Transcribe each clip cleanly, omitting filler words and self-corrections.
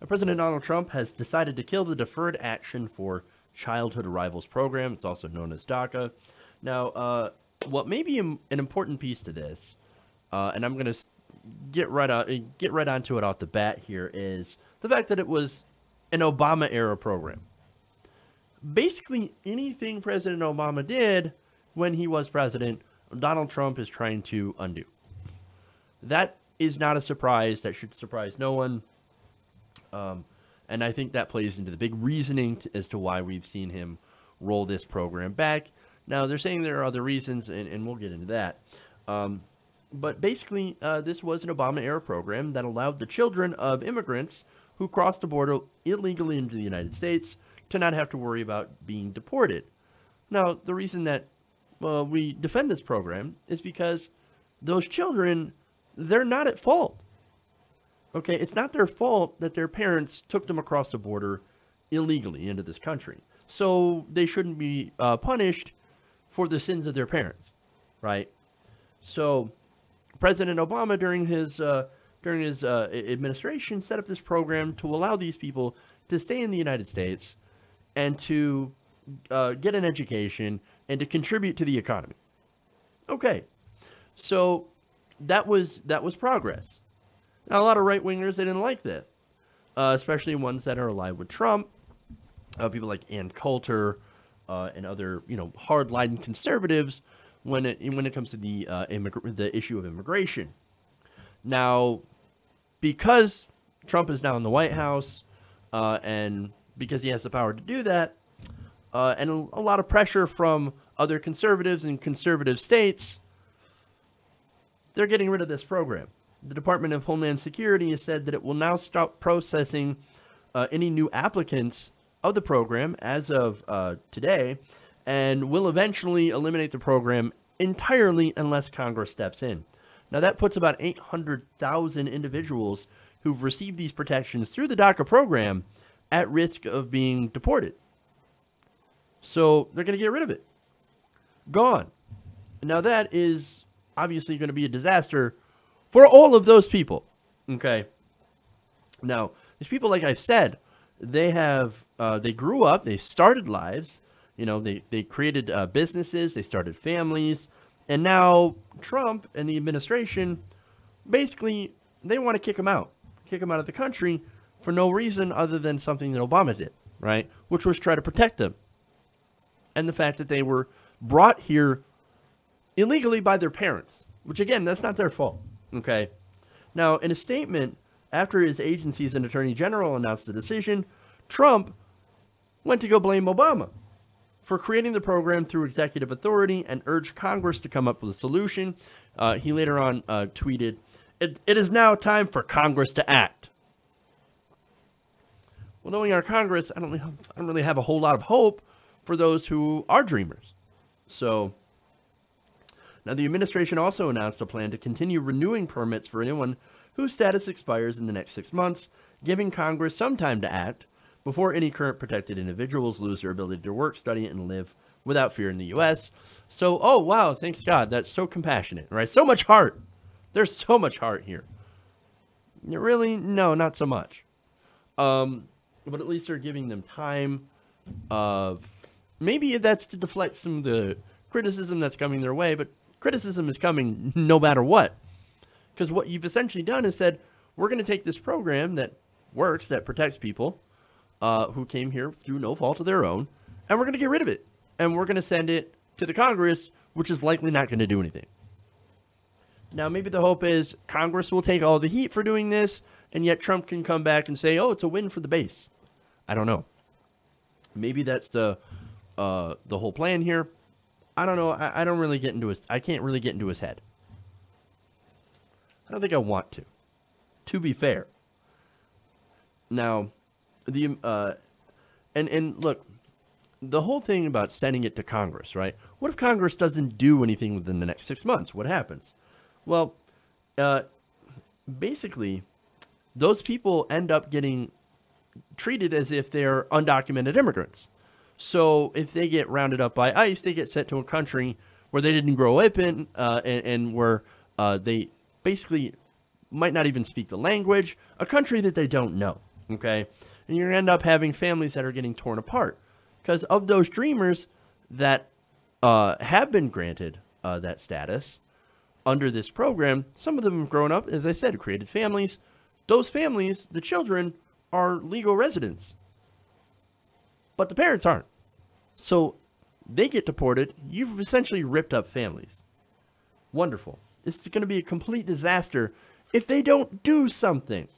President Donald Trump has decided to kill the Deferred Action for Childhood Arrivals program. It's also known as DACA. Now, what may be an important piece to this, and I'm going to get right onto it off the bat here, is the fact that it was an Obama-era program. Basically, anything President Obama did when he was president, Donald Trump is trying to undo. That is not a surprise. That should surprise no one. And I think that plays into the big reasoning as to why we've seen him roll this program back. Now, they're saying there are other reasons, and we'll get into that. But basically, this was an Obama-era program that allowed the children of immigrants who crossed the border illegally into the United States to not have to worry about being deported. Now, the reason that we defend this program is because those children, they're not at fault. Okay, it's not their fault that their parents took them across the border illegally into this country. So they shouldn't be punished for the sins of their parents, right? So President Obama, during his administration, set up this program to allow these people to stay in the United States and to get an education and to contribute to the economy. Okay, so that was progress. Now, a lot of right-wingers, they didn't like that, especially ones that are allied with Trump, people like Ann Coulter and other, hard-line conservatives when it comes to the issue of immigration. Now, because Trump is now in the White House, and because he has the power to do that, and a lot of pressure from other conservatives in conservative states, they're getting rid of this program. The Department of Homeland Security has said that it will now stop processing any new applicants of the program as of today, and will eventually eliminate the program entirely unless Congress steps in. Now, that puts about 800,000 individuals who've received these protections through the DACA program at risk of being deported. So they're going to get rid of it. Gone. Now, that is obviously going to be a disaster for all of those people. Okay. Now, these people, like I've said, they grew up, they started lives, they created businesses, they started families, and now Trump and the administration, basically, they want to kick them out of the country for no reason other than something that Obama did, right? Which was try to protect them. And the fact that they were brought here illegally by their parents, which again, that's not their fault. Okay. Now, in a statement after his agencies and attorney general announced the decision, Trump went to go blame Obama for creating the program through executive authority and urged Congress to come up with a solution. He later on tweeted, it is now time for Congress to act. Well, knowing our Congress, I don't really have a whole lot of hope for those who are dreamers. So now, the administration also announced a plan to continue renewing permits for anyone whose status expires in the next 6 months, giving Congress some time to act before any current protected individuals lose their ability to work, study, and live without fear in the U.S. So, oh, wow, thanks God. That's so compassionate, right? So much heart. There's so much heart here. Really? No, not so much. But at least they're giving them time. Maybe that's to deflect some of the criticism that's coming their way, but criticism is coming no matter what. Because what you've essentially done is said, we're going to take this program that works, that protects people who came here through no fault of their own, and we're going to get rid of it. And we're going to send it to the Congress, which is likely not going to do anything. Now, maybe the hope is Congress will take all the heat for doing this, and yet Trump can come back and say, oh, it's a win for the base. I don't know. Maybe that's the whole plan here. I don't know. I don't really get into his. I can't really get into his head. I don't think I want to be fair. Now, and look, the whole thing about sending it to Congress, right? What if Congress doesn't do anything within the next 6 months? What happens? Well, basically, those people end up getting treated as if they're undocumented immigrants. So if they get rounded up by ICE, they get sent to a country where they didn't grow up in, and where they basically might not even speak the language, a country that they don't know, Okay? And you're going to end up having families that are getting torn apart. Because of those dreamers that have been granted that status under this program, some of them have grown up, as I said, created families. Those families, the children, are legal residents. But the parents aren't. So they get deported. You've essentially ripped up families. Wonderful. It's going to be a complete disaster if they don't do something.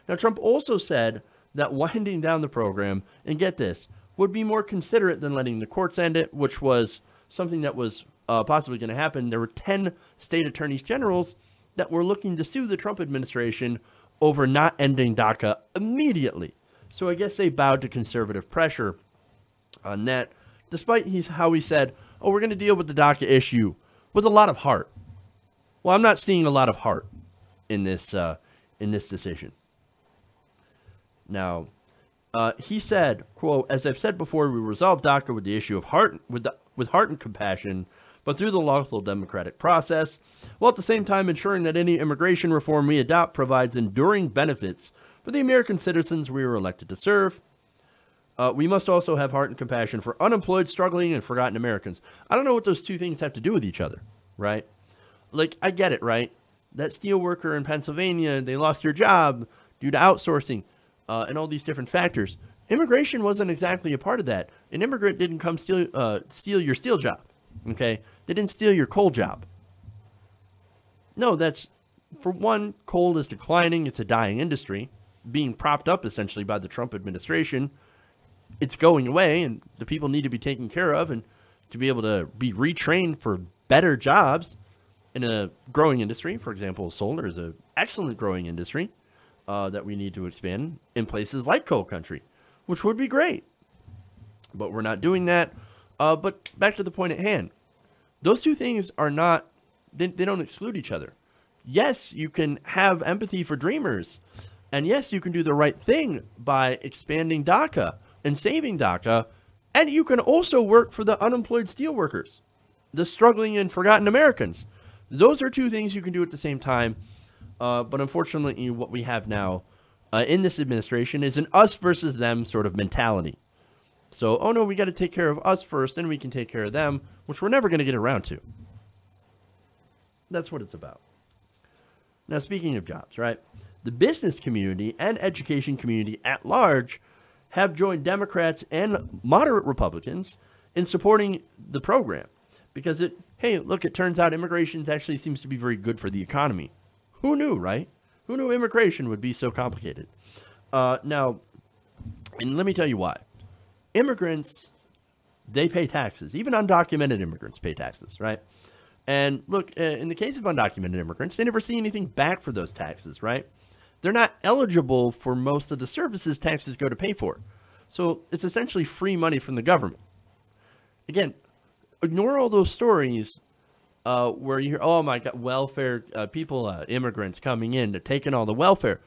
Now, Trump also said that winding down the program, and get this, would be more considerate than letting the courts end it, which was something that was possibly going to happen. There were 10 state attorneys generals that were looking to sue the Trump administration over not ending DACA immediately. So I guess they bowed to conservative pressure on that, despite how he said, oh, we're going to deal with the DACA issue with a lot of heart. Well, I'm not seeing a lot of heart in this decision. Now, he said, quote, as I've said before, we resolve DACA with the issue of heart, with heart and compassion, but through the lawful democratic process, while at the same time ensuring that any immigration reform we adopt provides enduring benefits for the American citizens we were elected to serve. We must also have heart and compassion for unemployed, struggling, and forgotten Americans. I don't know what those two things have to do with each other, right? Like, I get it, right? That steel worker in Pennsylvania, they lost their job due to outsourcing and all these different factors. Immigration wasn't exactly a part of that. An immigrant didn't come steal your steel job, okay? They didn't steal your coal job. No, that's, for one, coal is declining. It's a dying industry, being propped up essentially by the Trump administration. It's going away, and the people need to be taken care of and to be able to be retrained for better jobs in a growing industry. For example, solar is an excellent growing industry that we need to expand in places like coal country, which would be great. But we're not doing that. But back to the point at hand. Those two things are not, they don't exclude each other. Yes, you can have empathy for dreamers. And yes, you can do the right thing by expanding DACA and saving DACA. And you can also work for the unemployed steelworkers, the struggling and forgotten Americans. Those are two things you can do at the same time. But unfortunately, what we have now in this administration is an us versus them sort of mentality. So, oh no, we got to take care of us first, then we can take care of them, which we're never going to get around to. That's what it's about. Now, speaking of jobs, right? The business community and education community at large have joined Democrats and moderate Republicans in supporting the program. Because hey, look, it turns out immigration actually seems to be very good for the economy. Who knew, right? Who knew immigration would be so complicated? Now, and let me tell you why. Immigrants, they pay taxes. Even undocumented immigrants pay taxes, right? And look, in the case of undocumented immigrants, they never see anything back for those taxes, right? They're not eligible for most of the services taxes go to pay for. So it's essentially free money from the government. Again, ignore all those stories where you hear, oh my God, welfare people, immigrants coming in, they're taking all the welfare.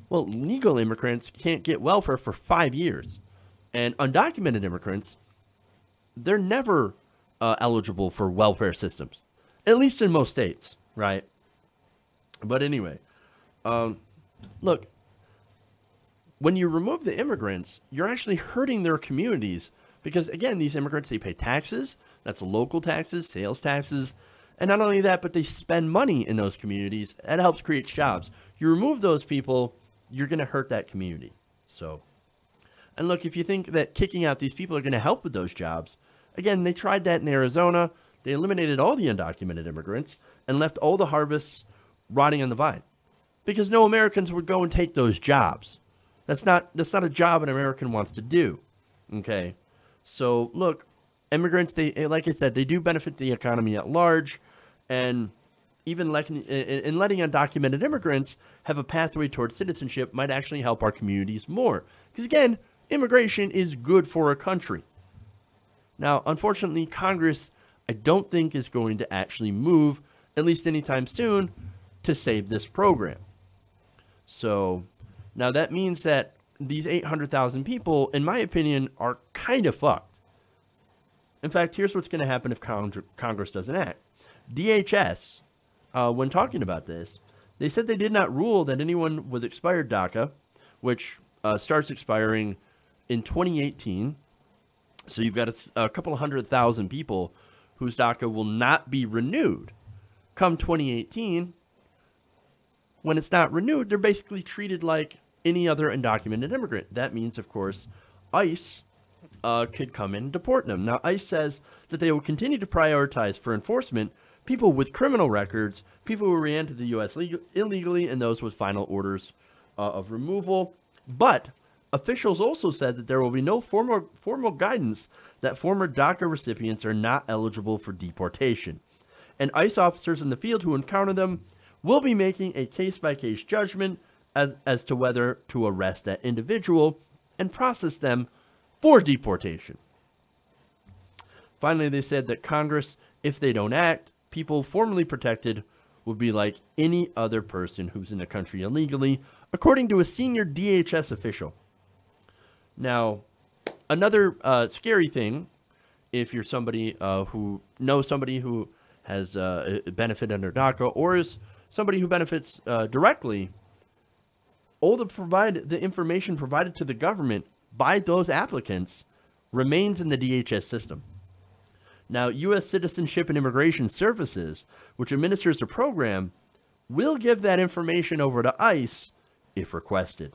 Well, legal immigrants can't get welfare for 5 years. And undocumented immigrants, they're never eligible for welfare systems, at least in most states, right? But anyway, look, when you remove the immigrants, you're actually hurting their communities because, again, these immigrants, they pay taxes. That's local taxes, sales taxes. And not only that, but they spend money in those communities. That helps create jobs. You remove those people, you're going to hurt that community. So, and look, if you think that kicking out these people are going to help with those jobs, again, they tried that in Arizona. They eliminated all the undocumented immigrants and left all the harvests rotting on the vine because no Americans would go and take those jobs. That's not a job an American wants to do. Okay. So look, immigrants, they, like I said, they do benefit the economy at large, and even in letting undocumented immigrants have a pathway towards citizenship might actually help our communities more. Because again, immigration is good for a country. Now, unfortunately, Congress, I don't think is going to actually move, at least anytime soon, to save this program. So now that means that these 800,000 people, in my opinion, are kind of fucked. In fact, here's what's going to happen if Congress doesn't act. DHS, when talking about this, they said they did not rule that anyone with expired DACA which starts expiring in 2018. So you've got a couple of 100,000 people whose DACA will not be renewed. Come 2018, when it's not renewed, they're basically treated like any other undocumented immigrant. That means, of course, ICE could come in and deport them. Now, ICE says that they will continue to prioritize for enforcement people with criminal records, people who re-entered the U.S. illegally, and those with final orders of removal. But officials also said that there will be no formal guidance that former DACA recipients are not eligible for deportation. And ICE officers in the field who encounter them will be making a case-by-case judgment as to whether to arrest that individual and process them for deportation. Finally, they said that Congress, if they don't act, people formerly protected would be like any other person who's in the country illegally, according to a senior DHS official. Now, another scary thing, if you're somebody who knows somebody who has a benefit under DACA, or is somebody who benefits directly, all the information provided to the government by those applicants remains in the DHS system. Now, U.S. Citizenship and Immigration Services, which administers the program, will give that information over to ICE if requested.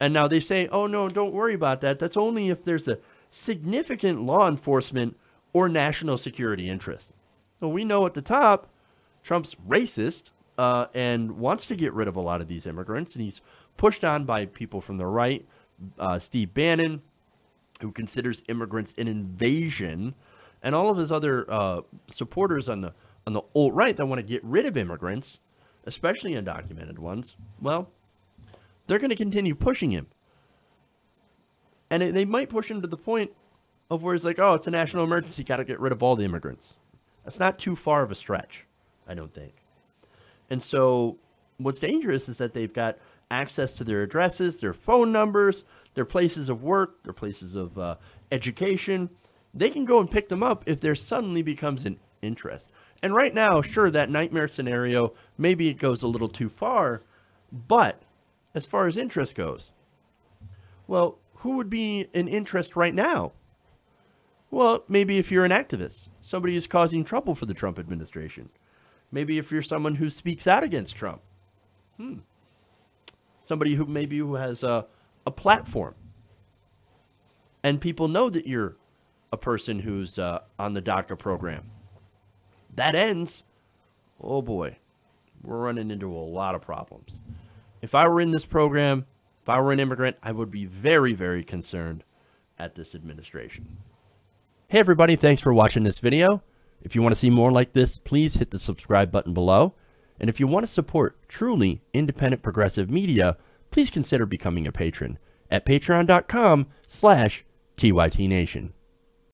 And now they say, oh, no, don't worry about that. That's only if there's a significant law enforcement or national security interest. Well, we know at the top, Trump's racist and wants to get rid of a lot of these immigrants. And he's pushed on by people from the right, Steve Bannon, who considers immigrants an invasion, and all of his other supporters on the alt-right that want to get rid of immigrants, especially undocumented ones. Well, they're going to continue pushing him. And they might push him to the point of where it's like, oh, it's a national emergency, got to get rid of all the immigrants. That's not too far of a stretch, I don't think. And so what's dangerous is that they've got access to their addresses, their phone numbers, their places of work, their places of education. They can go and pick them up if there suddenly becomes an interest. And right now, sure, that nightmare scenario, maybe it goes a little too far, but as far as interest goes, well, who would be an interest right now? Well, maybe if you're an activist, somebody who's causing trouble for the Trump administration. Maybe if you're someone who speaks out against Trump. Somebody who has a platform. And people know that you're a person who's on the DACA program. That ends, oh boy, we're running into a lot of problems. If I were in this program, if I were an immigrant, I would be very, very concerned at this administration. Hey everybody, thanks for watching this video. If you want to see more like this, please hit the subscribe button below. And if you want to support truly independent progressive media, please consider becoming a patron at patreon.com/TYTNation.